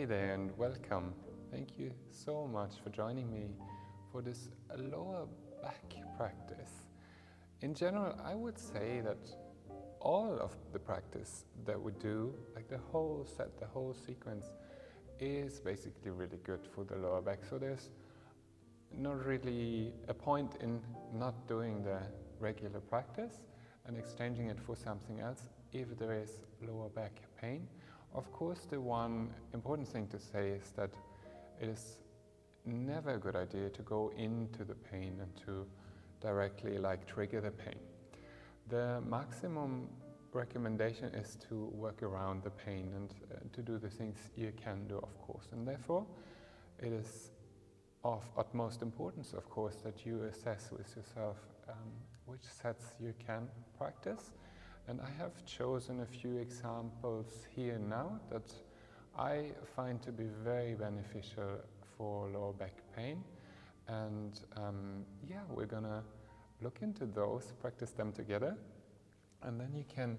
there and welcome. Thank you so much for joining me for this lower back practice. In general, I would say that all of the practice that we do, like the whole set, the whole sequence, is basically really good for the lower back. So there's not really a point in not doing the regular practice and exchanging it for something else if there is lower back pain. Of course, the one important thing to say is that it is never a good idea to go into the pain and to directly trigger the pain. The maximum recommendation is to work around the pain and to do the things you can do, of course. And therefore, it is of utmost importance, of course, that you assess with yourself which sets you can practice. And I have chosen a few examples here now that I find to be very beneficial for lower back pain. And we're gonna look into those, practice them together. And then you can,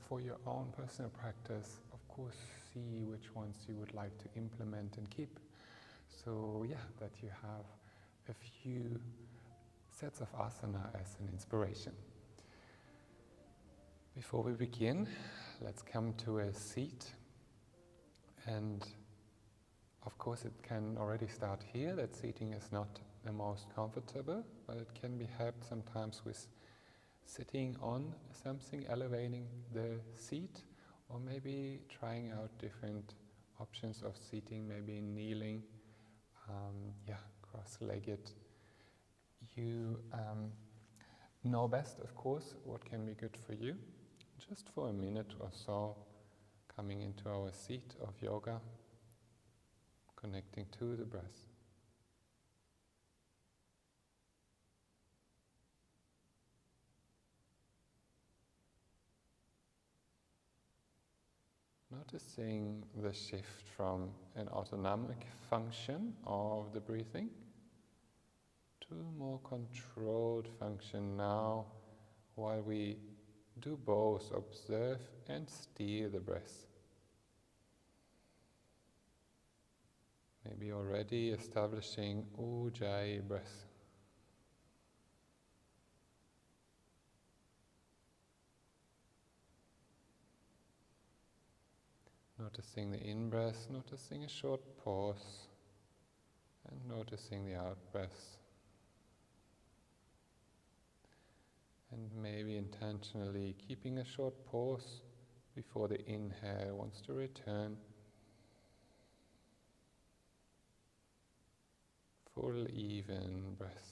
for your own personal practice, of course, see which ones you would like to implement and keep. So that you have a few sets of asana as an inspiration. Before we begin, let's come to a seat. And of course it can already start here, that seating is not the most comfortable, but it can be helped sometimes with sitting on something, elevating the seat, or maybe trying out different options of seating, maybe kneeling, cross-legged. You know best, of course, what can be good for you. Just for a minute or so, coming into our seat of yoga, connecting to the breath. Noticing the shift from an autonomic function of the breathing to a more controlled function now, while we do both observe and steer the breath. Maybe already establishing Ujjayi breath. Noticing the in-breath, noticing a short pause, and noticing the out-breath. And maybe intentionally keeping a short pause before the inhale wants to return. Full, even breath.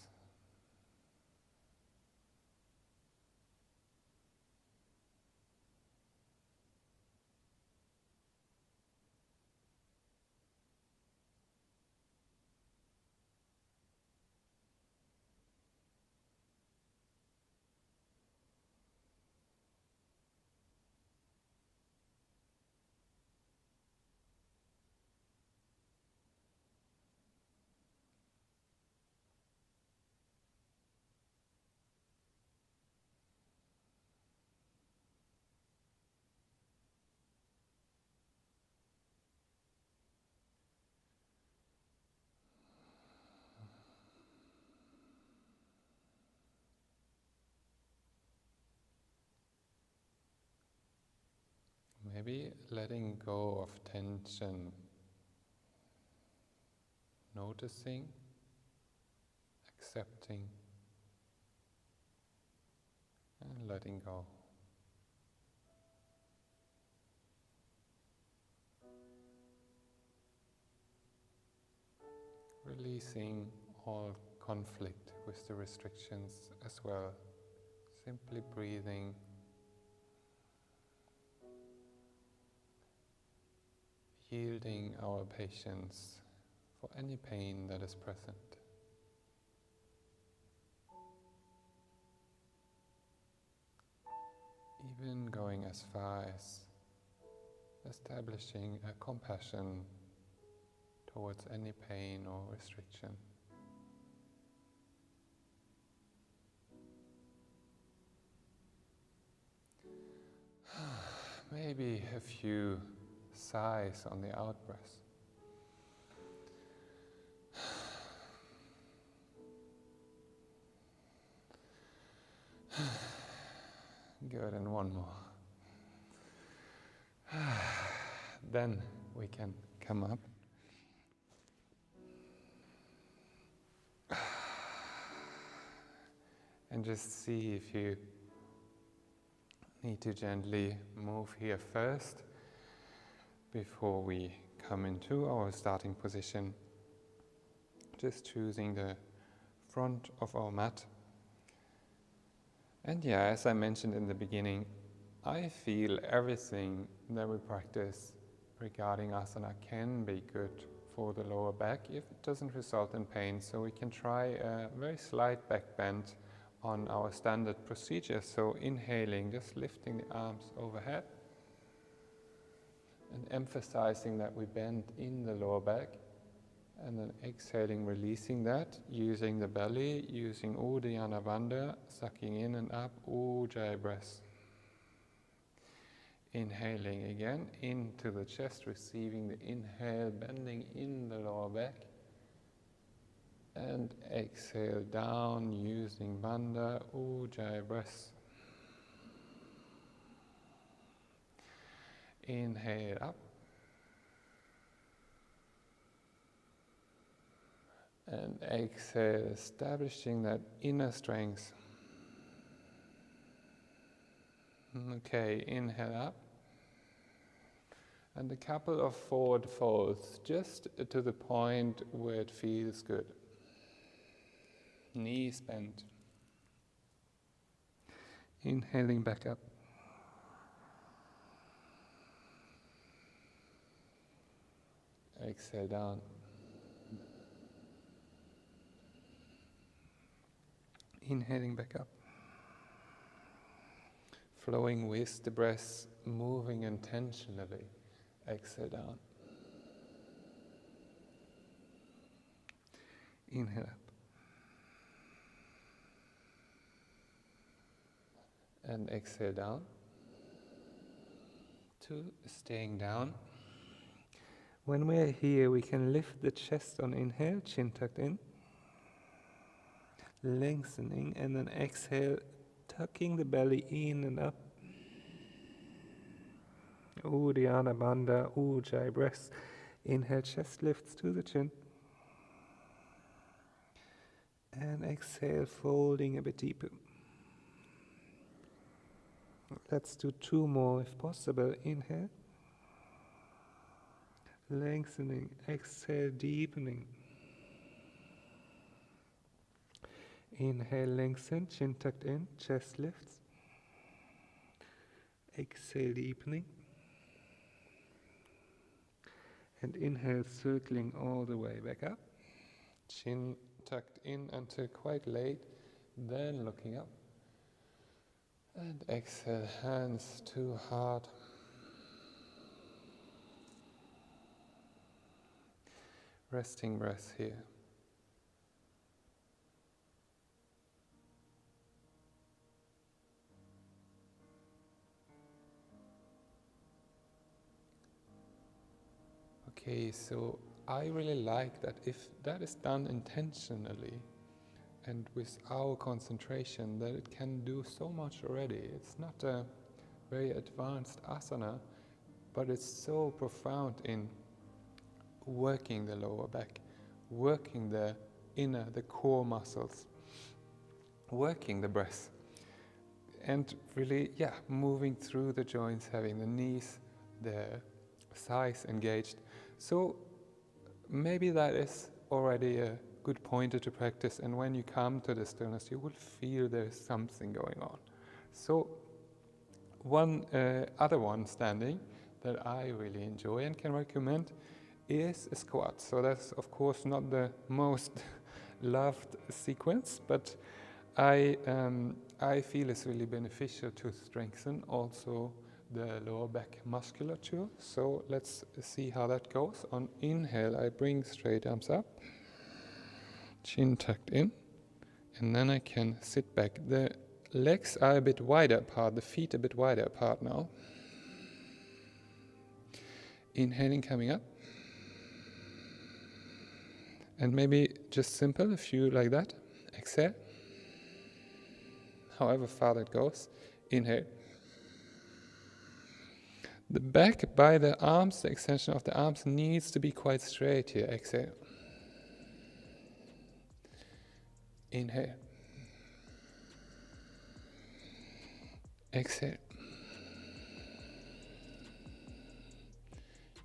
Maybe letting go of tension, noticing, accepting, and letting go. Releasing all conflict with the restrictions as well. Simply breathing. Yielding our patience for any pain that is present. Even going as far as establishing a compassion towards any pain or restriction. Maybe a few sighs on the out-breath. Good, and one more. Then we can come up. And just see if you need to gently move here first before we come into our starting position. Just choosing the front of our mat. And yeah, as I mentioned in the beginning, I feel everything that we practice regarding asana can be good for the lower back if it doesn't result in pain. So we can try a very slight back bend on our standard procedure. So inhaling, just lifting the arms overhead and emphasizing that we bend in the lower back, and then exhaling, releasing that, using the belly, using Uddiyana Bandha, sucking in and up, Ujjayi breath. Inhaling again into the chest, receiving the inhale, bending in the lower back. And exhale down, using Bandha, Ujjayi breath. Inhale up. And exhale, establishing that inner strength. Okay, inhale up. And a couple of forward folds, just to the point where it feels good. Knees bent. Inhaling back up. Exhale down. Inhaling back up. Flowing with the breath, moving intentionally. Exhale down. Inhale up. And exhale down. 2, staying down. When we are here, we can lift the chest on inhale, chin tucked in. Lengthening, and then exhale, tucking the belly in and up. Uddiyana Bandha, Ujjayi breath. Inhale, chest lifts to the chin. And exhale, folding a bit deeper. Let's do 2 more if possible. Inhale. Lengthening, exhale, deepening. Inhale, lengthen, chin tucked in, chest lifts. Exhale, deepening. And inhale, circling all the way back up. Chin tucked in until quite late, then looking up. And exhale, hands to heart. Resting breath here. Okay, so I really like that if that is done intentionally and with our concentration, that it can do so much already. It's not a very advanced asana, but it's so profound in working the lower back, working the inner, the core muscles, working the breath, and really, moving through the joints, having the knees, the thighs engaged. So maybe that is already a good pointer to practice, and when you come to the stillness, you will feel there's something going on. So one other one standing that I really enjoy and can recommend is a squat. So that's of course not the most loved sequence, but I feel it's really beneficial to strengthen also the lower back musculature. So let's see how that goes. On inhale, I bring straight arms up, chin tucked in, and then I can sit back. The legs are a bit wider apart, the feet a bit wider apart now. Inhaling, coming up. And maybe just simple, a few like that. Exhale. However far that goes. Inhale. The back by the arms, the extension of the arms needs to be quite straight here. Exhale. Inhale. Exhale.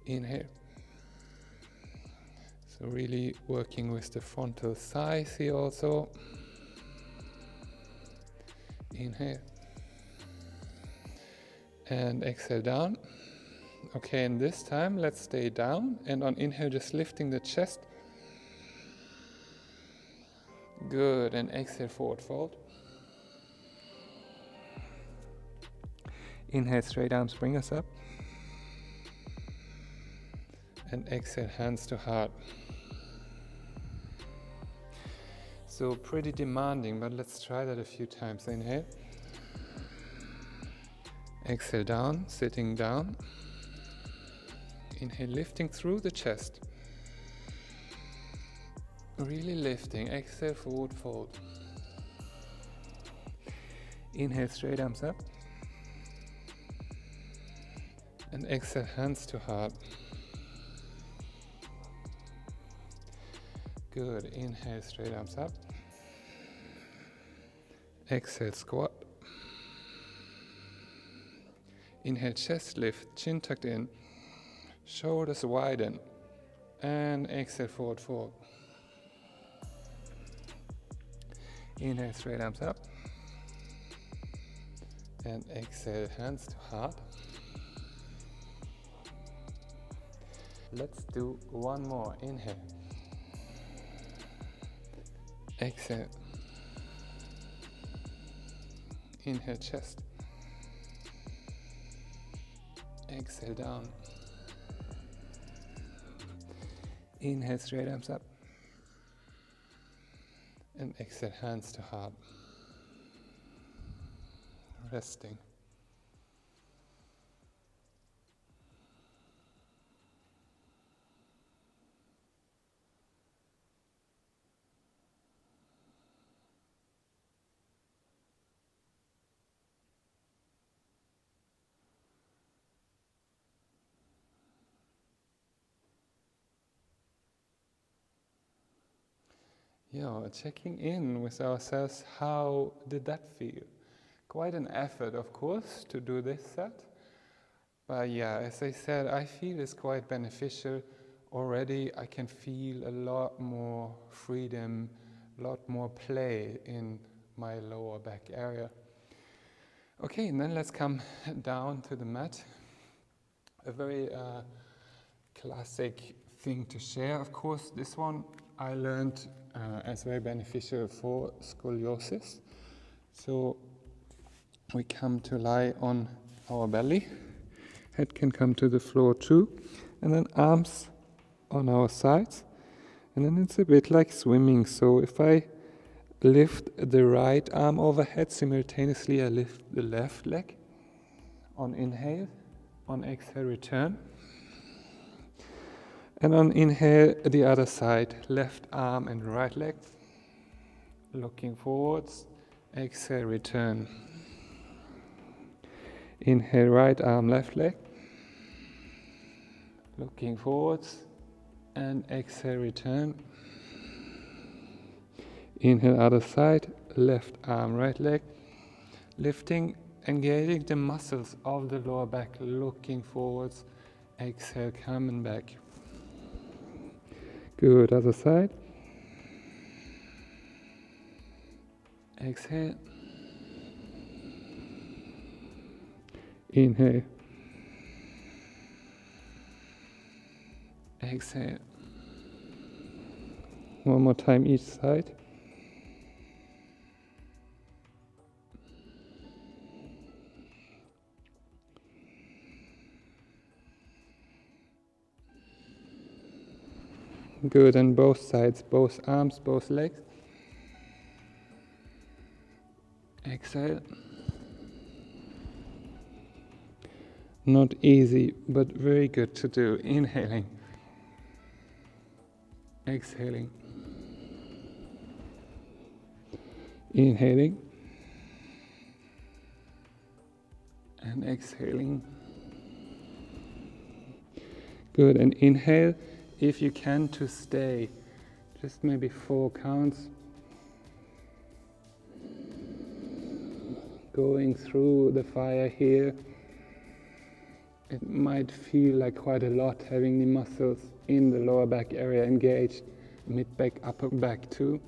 Inhale. So really working with the frontal thighs here also. Inhale. And exhale down. Okay, and this time let's stay down, and on inhale just lifting the chest. Good, and exhale, forward fold. Inhale, straight arms bring us up. And exhale, hands to heart. So pretty demanding, but let's try that a few times. Inhale. Exhale down, sitting down. Inhale, lifting through the chest. Really lifting. Exhale, forward fold. Inhale, straight arms up. And exhale, hands to heart. Good. Inhale, straight arms up. Exhale, squat. Inhale, chest lift, chin tucked in. Shoulders widen. And exhale, forward fold. Inhale, straight arms up. And exhale, hands to heart. Let's do one more. Inhale. Exhale. Inhale, chest. Exhale, down. Inhale, straight arms up. And exhale, hands to heart. Resting. Yeah, checking in with ourselves, how did that feel? Quite an effort, of course, to do this set. But yeah, as I said, I feel it's quite beneficial. Already I can feel a lot more freedom, a lot more play in my lower back area. Okay, and then let's come down to the mat. A very classic thing to share, of course. This one I learned as very beneficial for scoliosis. So we come to lie on our belly. Head can come to the floor too. And then arms on our sides. And then it's a bit like swimming. So if I lift the right arm overhead, simultaneously I lift the left leg. On inhale, on exhale, return. And on inhale, the other side, left arm and right leg. Looking forwards, exhale, return. Inhale, right arm, left leg. Looking forwards, and exhale, return. Inhale, other side, left arm, right leg. Lifting, engaging the muscles of the lower back, looking forwards, exhale, coming back. Good, other side. Exhale. Inhale. Exhale. One more time each side. Good, and both sides, both arms, both legs. Exhale. Not easy, but very good to do. Inhaling. Exhaling. Inhaling. And exhaling. Good, and inhale, if you can, to stay. Just maybe 4 counts. Going through the fire here. It might feel like quite a lot having the muscles in the lower back area engaged, mid-back, upper back too.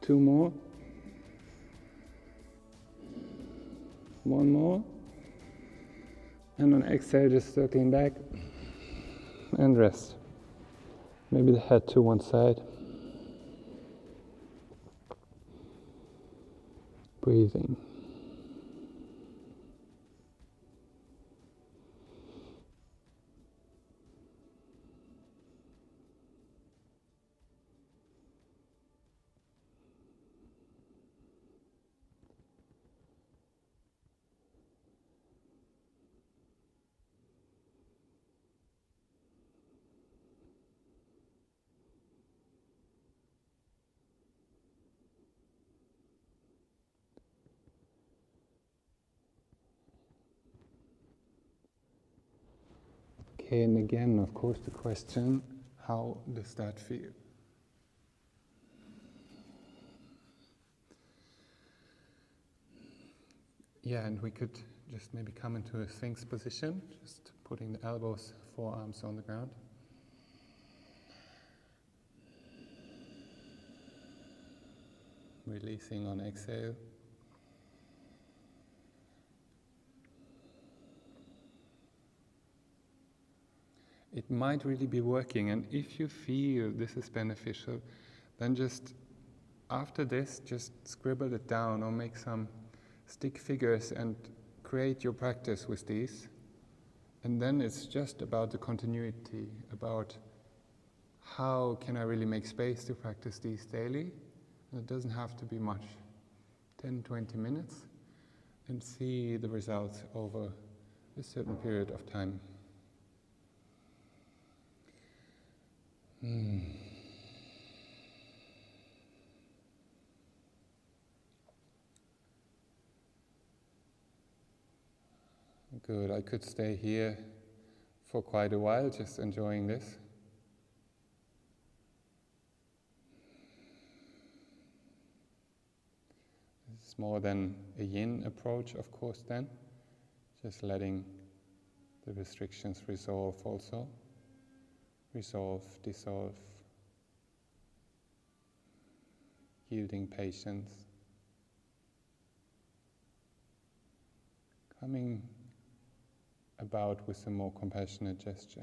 Two more. One more. And on exhale, just circling back and rest. Maybe the head to one side. Breathing. Okay, and again, of course, the question, how does that feel? Yeah, and we could just maybe come into a Sphinx position, just putting the elbows, forearms on the ground. Releasing on exhale. It might really be working, and if you feel this is beneficial, then just after this, just scribble it down or make some stick figures and create your practice with these. And then it's just about the continuity, about how can I really make space to practice these daily. And it doesn't have to be much, 10, 20 minutes, and see the results over a certain period of time. Good, I could stay here for quite a while, just enjoying this. It's more than a yin approach, of course, then. Just letting the restrictions resolve also. Resolve, dissolve. Yielding patience. Coming about with a more compassionate gesture.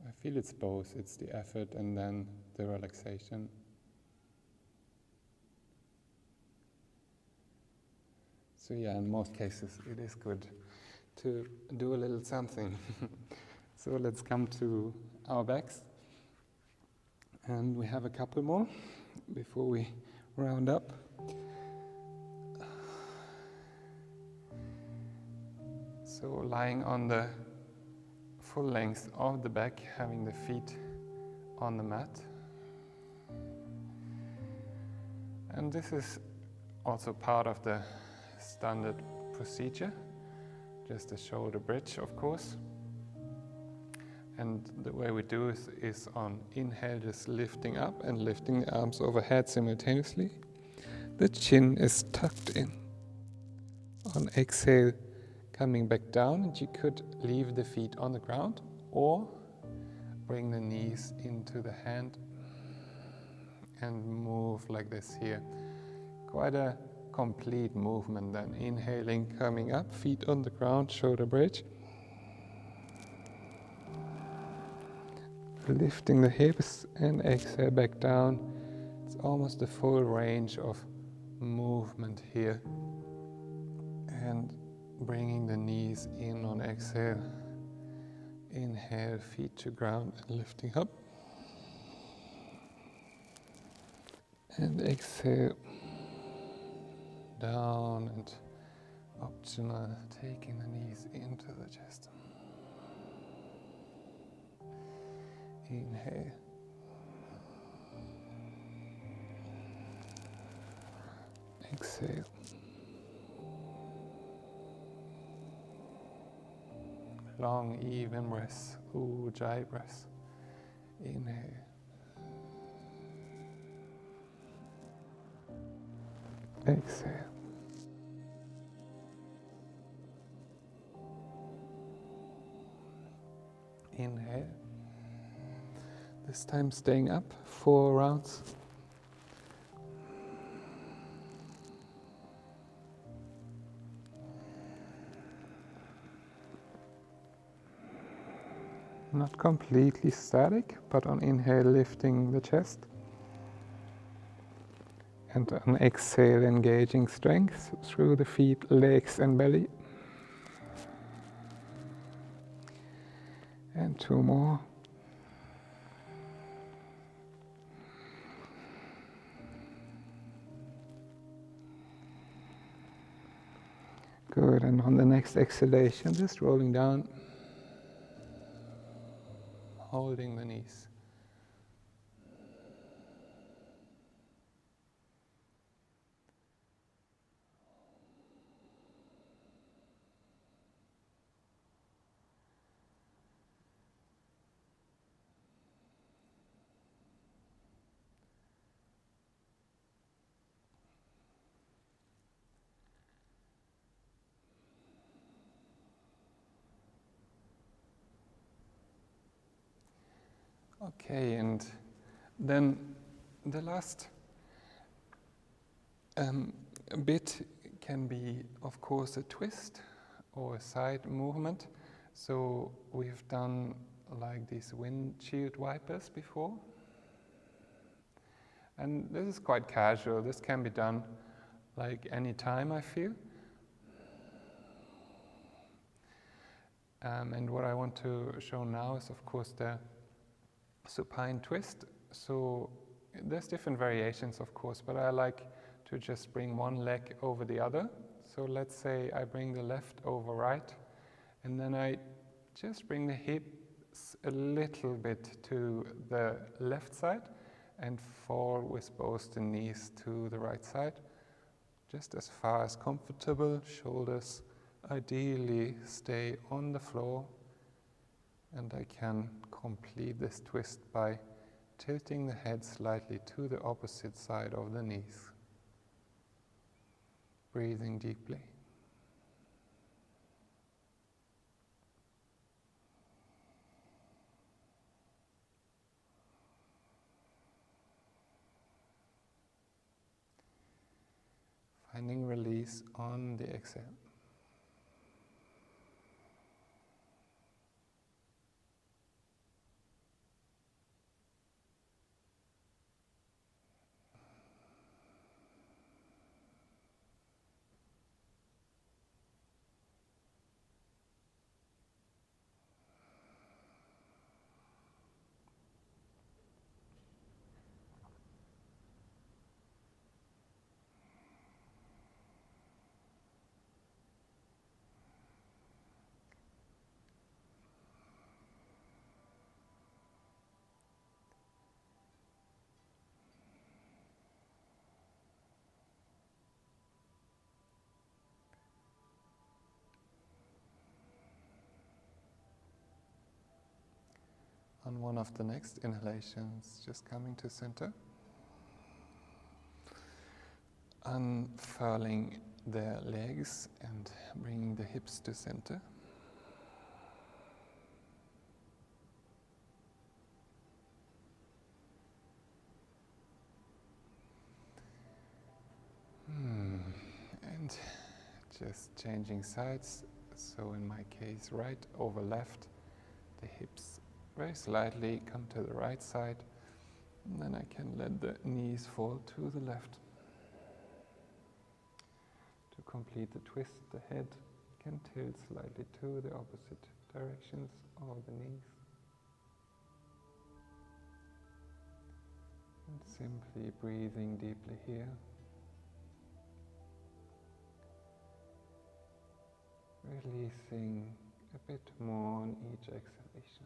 I feel it's both, it's the effort and then the relaxation. So yeah, in most cases it is good to do a little something. So let's come to our backs. And we have a couple more before we round up. So lying on the full length of the back, having the feet on the mat. And this is also part of the standard procedure, just a shoulder bridge, of course. And the way we do it is on inhale, just lifting up and lifting the arms overhead simultaneously. The chin is tucked in. On exhale, coming back down, and you could leave the feet on the ground or bring the knees into the hand and move like this here. Quite a complete movement then. Inhaling, coming up, feet on the ground, shoulder bridge. Lifting the hips and exhale back down. It's almost the full range of movement here. And bringing the knees in on exhale. Inhale, feet to ground and lifting up. And exhale, down and optional, taking the knees into the chest. Inhale, Exhale. Long, even breaths, Ujjayi breaths. Inhale. Exhale. Inhale. This time staying up 4 rounds. Not completely static, but on inhale lifting the chest. And on exhale engaging strength through the feet, legs and belly. And 2 more. Good, and on the next exhalation, just rolling down, holding the knees. Okay, and then the last bit can be, of course, a twist or a side movement. So we've done like these windshield wipers before. And this is quite casual. This can be done like any time, I feel. And what I want to show now is, of course, the supine twist. So there's different variations, of course, but I like to just bring one leg over the other. So let's say I bring the left over right, and then I just bring the hips a little bit to the left side and fall with both the knees to the right side, just as far as comfortable. Shoulders ideally stay on the floor, and I can complete this twist by tilting the head slightly to the opposite side of the knees. Breathing deeply. Finding release on the exhale. On one of the next inhalations, just coming to center. Unfurling the legs and bringing the hips to center. And just changing sides. So in my case, right over left, the hips very slightly come to the right side, and then I can let the knees fall to the left. To complete the twist, the head can tilt slightly to the opposite directions of the knees. And simply breathing deeply here. Releasing a bit more on each exhalation.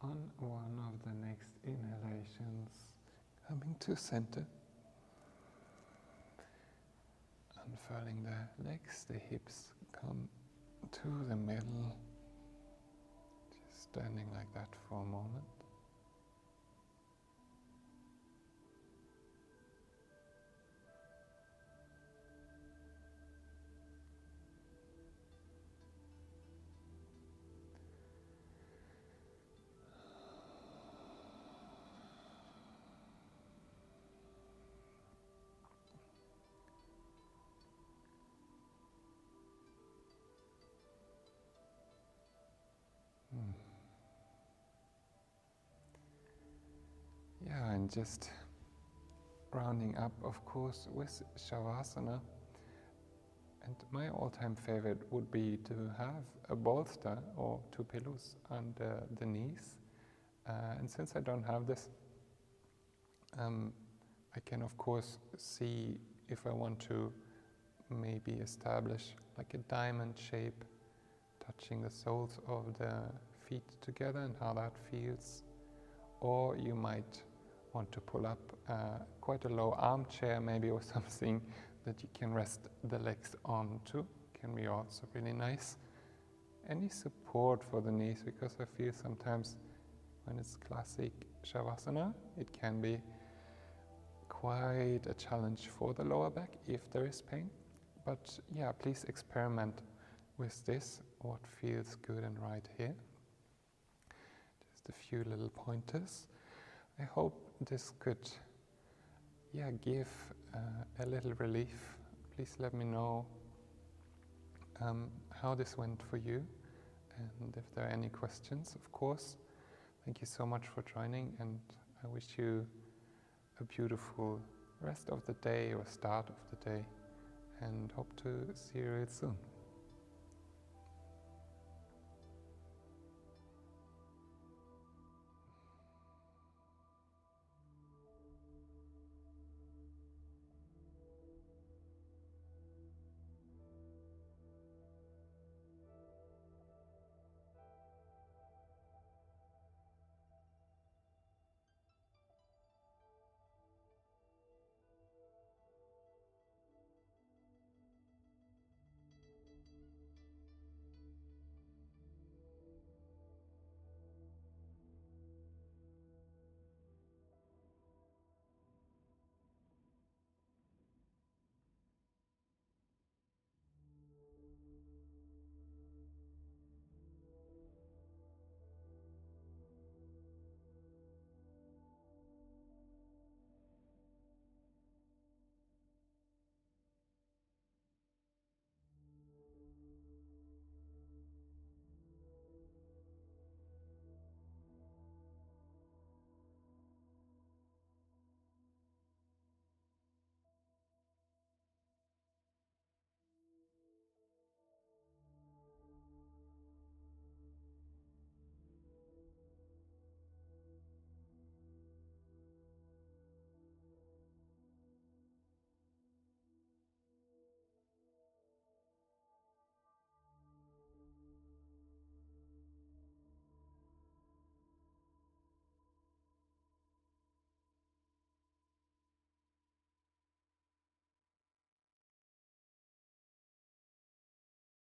on one of the next inhalations, coming to center, unfurling the legs, the hips come to the middle, just standing like that for a moment. Yeah, and just rounding up, of course, with Shavasana. And my all-time favorite would be to have a bolster or two pillows under the knees. And since I don't have this, I can, of course, see if I want to maybe establish like a diamond shape, touching the soles of the feet together and how that feels. Or you might want to pull up quite a low armchair maybe, or something that you can rest the legs onto. Can be also really nice. Any support for the knees, because I feel sometimes when it's classic Shavasana, it can be quite a challenge for the lower back if there is pain. But yeah, please experiment with this, what feels good and right here. Just a few little pointers. I hope this could give a little relief. Please let me know how this went for you, and if there are any questions, of course. Thank you so much for joining, and I wish you a beautiful rest of the day or start of the day, and hope to see you real soon.